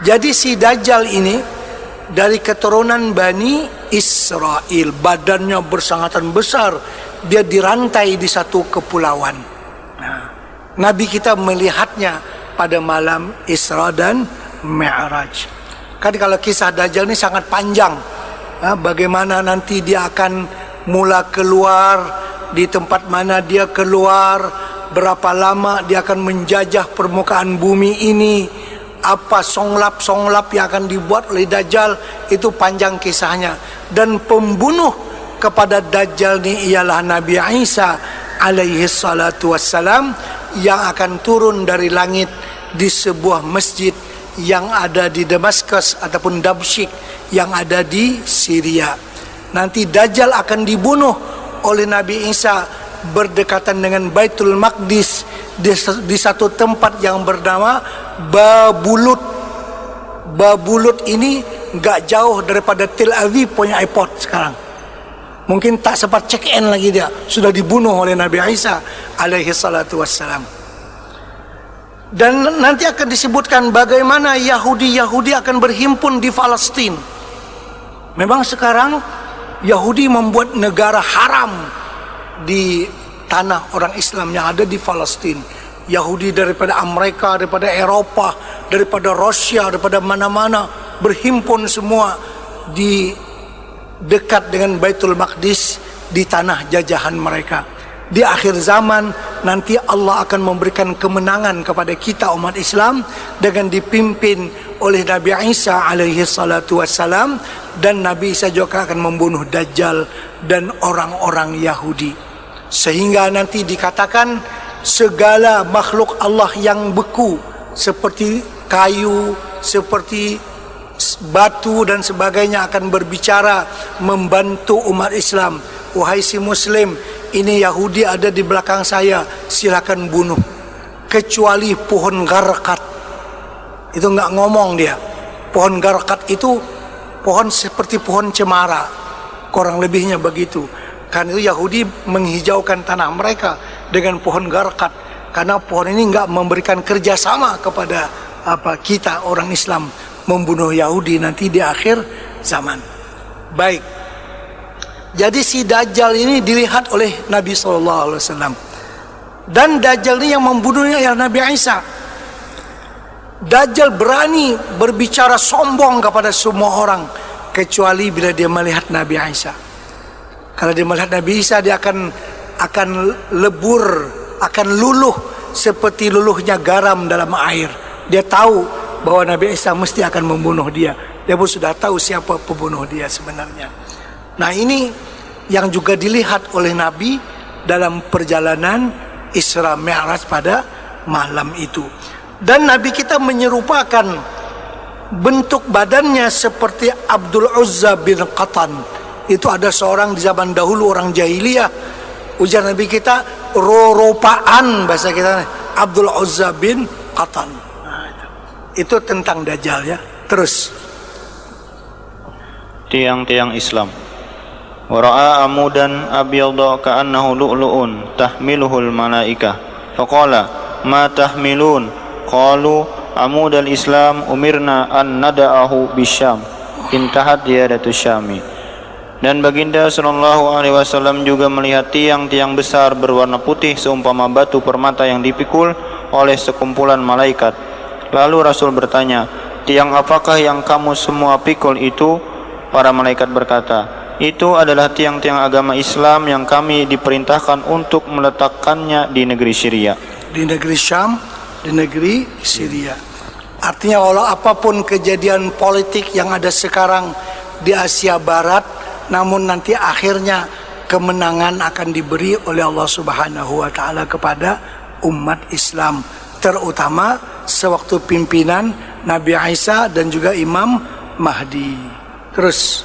Jadi si Dajjal ini dari keturunan Bani Israel, badannya bersangatan besar, dia dirantai di satu kepulauan. Nah, Nabi kita melihatnya pada malam Isra dan Mi'raj. Kan kalau kisah Dajjal ini sangat panjang. Bagaimana nanti dia akan mula keluar, di tempat mana dia keluar, berapa lama dia akan menjajah permukaan bumi ini, apa songlap-songlap yang akan dibuat oleh Dajjal, itu panjang kisahnya. Dan pembunuh kepada Dajjal ini ialah Nabi Isa alaihi salatu wassalam, yang akan turun dari langit di sebuah masjid yang ada di Damaskus ataupun Damsyik yang ada di Syria. Nanti Dajjal akan dibunuh oleh Nabi Isa berdekatan dengan Baitul Maqdis di satu tempat yang bernama Babulut. Babulut ini gak jauh daripada Tel Aviv punya airport sekarang. Mungkin tak sempat check in lagi, dia sudah dibunuh oleh Nabi Isa alaihi salatu wassalam. Dan nanti akan disebutkan bagaimana Yahudi akan berhimpun di Palestina. Memang sekarang Yahudi membuat negara haram di tanah orang Islam yang ada di Palestina. Yahudi daripada Amerika, daripada Eropa, daripada Rusia, daripada mana-mana berhimpun semua di dekat dengan Baitul Maqdis, di tanah jajahan mereka. Di akhir zaman nanti Allah akan memberikan kemenangan kepada kita umat Islam dengan dipimpin oleh Nabi Isa alaihi salatu wassalam, dan Nabi Isa juga akan membunuh Dajjal dan orang-orang Yahudi. Sehingga nanti dikatakan segala makhluk Allah yang beku seperti kayu, seperti batu dan sebagainya akan berbicara membantu umat Islam. Wahai si Muslim, ini Yahudi ada di belakang saya, silakan bunuh, kecuali pohon garkat. Itu nggak ngomong dia. Pohon garkat itu pohon seperti pohon cemara, kurang lebihnya begitu. Karena itu Yahudi menghijaukan tanah mereka dengan pohon garkat, karena pohon ini nggak memberikan kerjasama kepada kita orang Islam membunuh Yahudi nanti di akhir zaman. Baik. Jadi si Dajjal ini dilihat oleh Nabi SAW, dan Dajjal ini yang membunuhnya ialah Nabi Isa. Dajjal berani berbicara sombong kepada semua orang kecuali bila dia melihat Nabi Isa. Kalau dia melihat Nabi Isa, dia akan lebur, akan luluh seperti luluhnya garam dalam air. Dia tahu bahwa Nabi Isa mesti akan membunuh dia. Dia pun sudah tahu siapa pembunuh dia sebenarnya. Nah, ini yang juga dilihat oleh Nabi dalam perjalanan Isra Mi'raj pada malam itu. Dan Nabi kita menyerupakan bentuk badannya seperti Abdul Uzza bin Qatan. Itu ada seorang di zaman dahulu, orang jahiliyah. Ujar Nabi kita, roropaan bahasa kita, Abdul Uzza bin Qatan. Nah, itu tentang Dajjal ya. Terus tiang-tiang Islam. Wara'a amudan abyadha ka'annahu lu'lu'un tahmiluhul malaikah. Faqala ma tahmilun? Qalu amudal Islam umirna an nada'ahu bisyam. Intahat yadatu syami. Dan baginda sallallahu alaihi wasallam juga melihat tiang-tiang besar berwarna putih seumpama batu permata yang dipikul oleh sekumpulan malaikat. Lalu Rasul bertanya, tiang apakah yang kamu semua pikul itu? Para malaikat berkata, itu adalah tiang-tiang agama Islam yang kami diperintahkan untuk meletakkannya di negeri Syria. Di negeri Syam, di negeri Syria. Artinya walau apapun kejadian politik yang ada sekarang di Asia Barat, namun nanti akhirnya kemenangan akan diberi oleh Allah Subhanahu wa taala kepada umat Islam, terutama sewaktu pimpinan Nabi Isa dan juga Imam Mahdi. Terus